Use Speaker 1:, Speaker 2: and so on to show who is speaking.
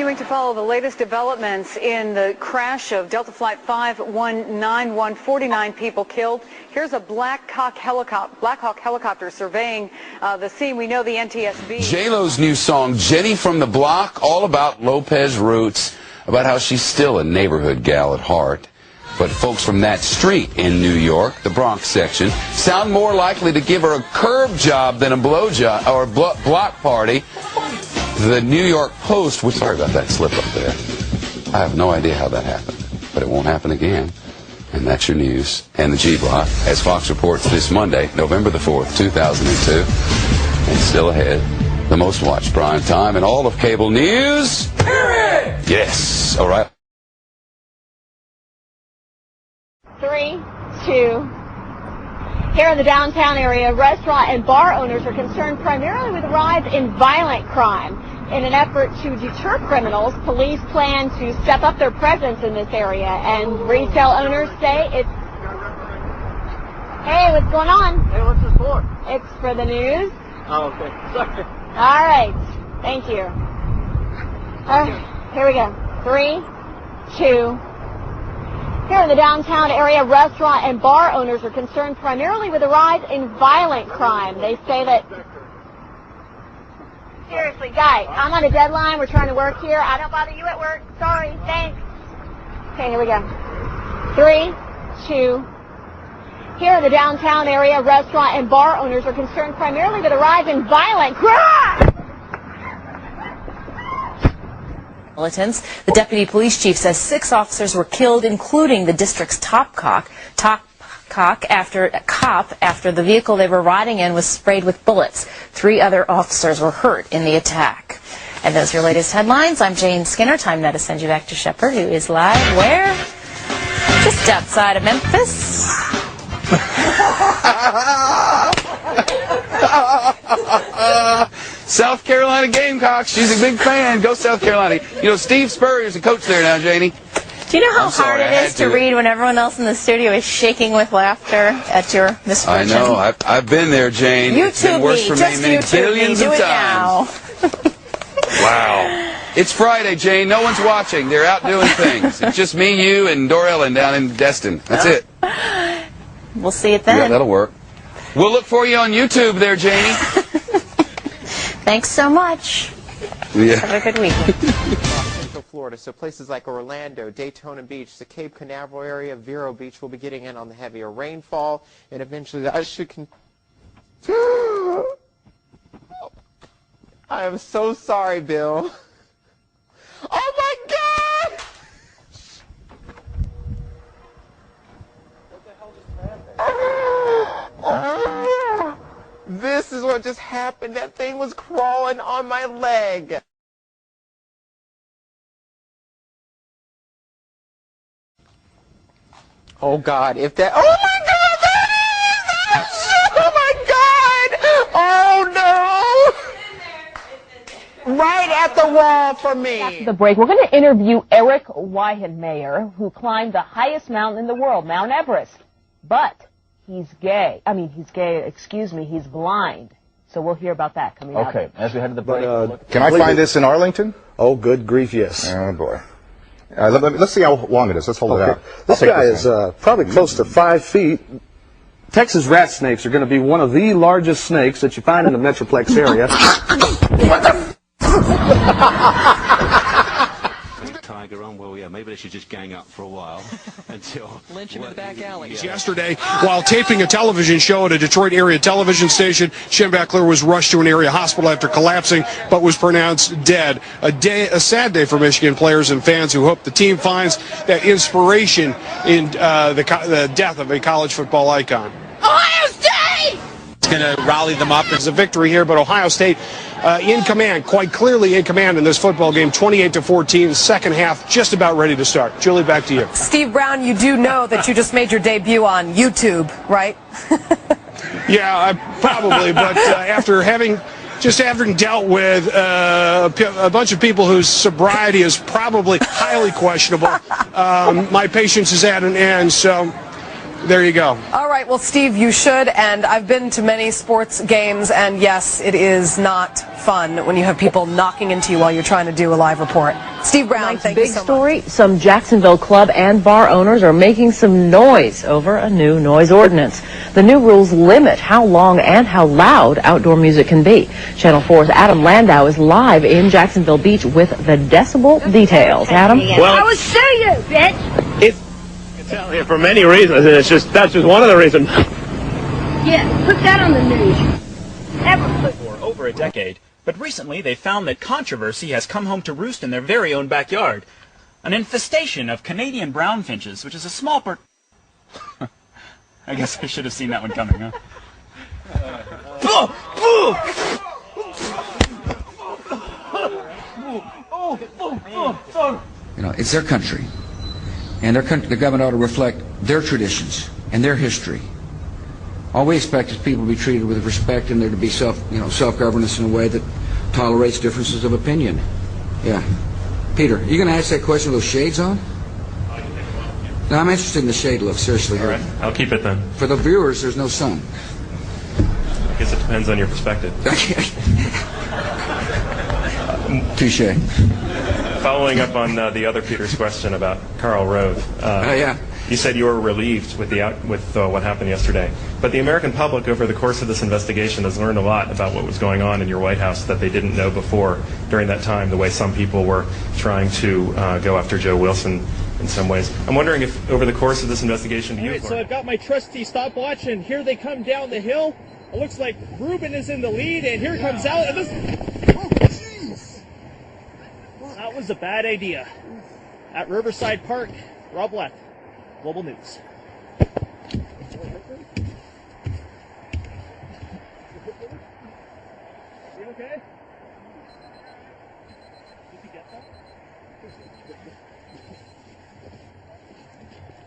Speaker 1: Continuing to follow the latest developments in the crash of Delta Flight 5191, 49 people killed. Here's a Black Hawk helicopter surveying the scene. We know the NTSB.
Speaker 2: J-Lo's new song, Jenny from the Block, all about Lopez roots, about how she's still a neighborhood gal at heart. But folks from that street in New York, the Bronx section, sound more likely to give her a curb job than a blow job or a block party. The New York Post, we're sorry about that slip up there. I have no idea how that happened, but it won't happen again. And that's your news. And the G-Block, as Fox reports this Monday, November the 4th, 2002. And still ahead, the most watched prime time in all of cable news. Period! Yes. All right.
Speaker 3: 3, 2. Here in the downtown area, restaurant and bar owners are concerned primarily with a rise in violent crime. In an effort to deter criminals, police plan to step up their presence in this area, and retail owners say it's... Hey, what's going on?
Speaker 4: Hey, what's this for?
Speaker 3: It's for the news.
Speaker 4: Oh, okay. Sorry.
Speaker 3: All right. Thank you. Here we go. 3, 2. Here in the downtown area, restaurant and bar owners are concerned primarily with a rise in violent crime. They say that... Seriously, guys, I'm on a deadline. We're trying to work here. I don't bother you at work. Sorry. Thanks. Okay, here we go. 3, 2. Here in the downtown area, restaurant and bar owners are concerned primarily with a rise in violent crime.
Speaker 5: Militants. The deputy police chief says 6 officers were killed, including the district's top cop after the vehicle they were riding in was sprayed with bullets. 3 other officers were hurt in the attack. And those are your latest headlines. I'm Jane Skinner. Time now to send you back to Shepard, who is live where? Just outside of Memphis.
Speaker 2: South Carolina Gamecocks. She's a big fan. Go South Carolina. You know, Steve Spurrier's the coach there now, Janie.
Speaker 5: Do you know how hard it is to read when everyone else in the studio is shaking with laughter at your misfortune?
Speaker 2: I know. I've been there, Jane. It's been worse for me many billions of times. Wow. It's Friday, Jane. No one's watching. They're out doing things. It's just me, you, and Dorellen down in Destin. That's it.
Speaker 5: We'll see it then.
Speaker 2: Yeah, that'll work. We'll look for you on YouTube there, Janie.
Speaker 5: Thanks so much.
Speaker 2: Yeah.
Speaker 5: Have a good weekend.
Speaker 6: Central Florida, so places like Orlando, Daytona Beach, the Cape Canaveral area, Vero Beach will be getting in on the heavier rainfall, and eventually that should I am so sorry, Bill. Oh my God! What the hell just happened? This is what just happened. That thing was crawling on my leg. Oh God, if that, oh my God, that is, oh my God, oh no. Right at the wall for me.
Speaker 7: After the break, we're going to interview Eric Weihenmayer, who climbed the highest mountain in the world, Mount Everest. But he's gay. He's blind. So we'll hear about that coming up.
Speaker 8: Okay, as we head to the break.
Speaker 9: Can I find this in Arlington?
Speaker 8: Oh, good grief, yes.
Speaker 9: Oh, boy. Let's see how long it is. Let's hold it out.
Speaker 8: This guy is probably close to 5 feet.
Speaker 10: Texas rat snakes are going to be one of the largest snakes that you find in the Metroplex area.
Speaker 11: Tiger on, well, yeah, maybe they should just gang up for a while until
Speaker 12: lynch him in the back alley.
Speaker 11: Yeah.
Speaker 13: Yesterday, while taping a television show at a Detroit area television station, Schembechler was rushed to an area hospital after collapsing, but was pronounced dead. A sad day for Michigan players and fans who hope the team finds that inspiration in the death of a college football icon.
Speaker 12: Ohio State!
Speaker 13: It's going to rally them up. It's a victory here, but Ohio State in command, quite clearly in command in this football game, 28-14, second half just about ready to start. Julie, back to you.
Speaker 14: Steve Brown, you do know that you just made your debut on YouTube, right?
Speaker 13: Yeah, probably, but after having dealt with a bunch of people whose sobriety is probably highly questionable, my patience is at an end, so there you go.
Speaker 14: All right, well, Steve, you should, and I've been to many sports games, and yes, it is not fun when you have people knocking into you while you're trying to do a live report. Steve Brown, thank you so much.
Speaker 7: Big story, some Jacksonville club and bar owners are making some noise over a new noise ordinance. The new rules limit how long and how loud outdoor music can be. Channel 4's Adam Landau is live in Jacksonville Beach with the decibel details. Adam?
Speaker 12: Well, I will sue you, bitch!
Speaker 15: It's for many reasons, and that's just one of the reasons.
Speaker 12: Yeah, put that on the news.
Speaker 16: For over a decade, but recently they found that controversy has come home to roost in their very own backyard. An infestation of Canadian brown finches, which is a small part. I guess I should have seen that one coming, huh?
Speaker 17: You know, it's their country, and the government ought to reflect their traditions and their history. All we expect is people to be treated with respect, and there to be self-governance in a way that tolerates differences of opinion. Yeah, Peter, are you going to ask that question with those shades on? No, I'm interested in the shade look. Seriously,
Speaker 18: all right, I'll keep it then.
Speaker 17: For the viewers, there's no sun.
Speaker 18: I guess it depends on your perspective.
Speaker 17: Touche.
Speaker 18: Following up on the other Peter's question about Karl Rove,
Speaker 17: yeah.
Speaker 18: You said you were relieved with what happened yesterday. But the American public, over the course of this investigation, has learned a lot about what was going on in your White House that they didn't know before during that time, the way some people were trying to go after Joe Wilson in some ways. I'm wondering if, over the course of this investigation,
Speaker 15: All right, so I've got my trusty stopwatch, and here they come down the hill. It looks like Ruben is in the lead, and here comes out. And this... That was a bad idea. At Riverside Park, Rob Lett, Global News. You okay? Did you get that?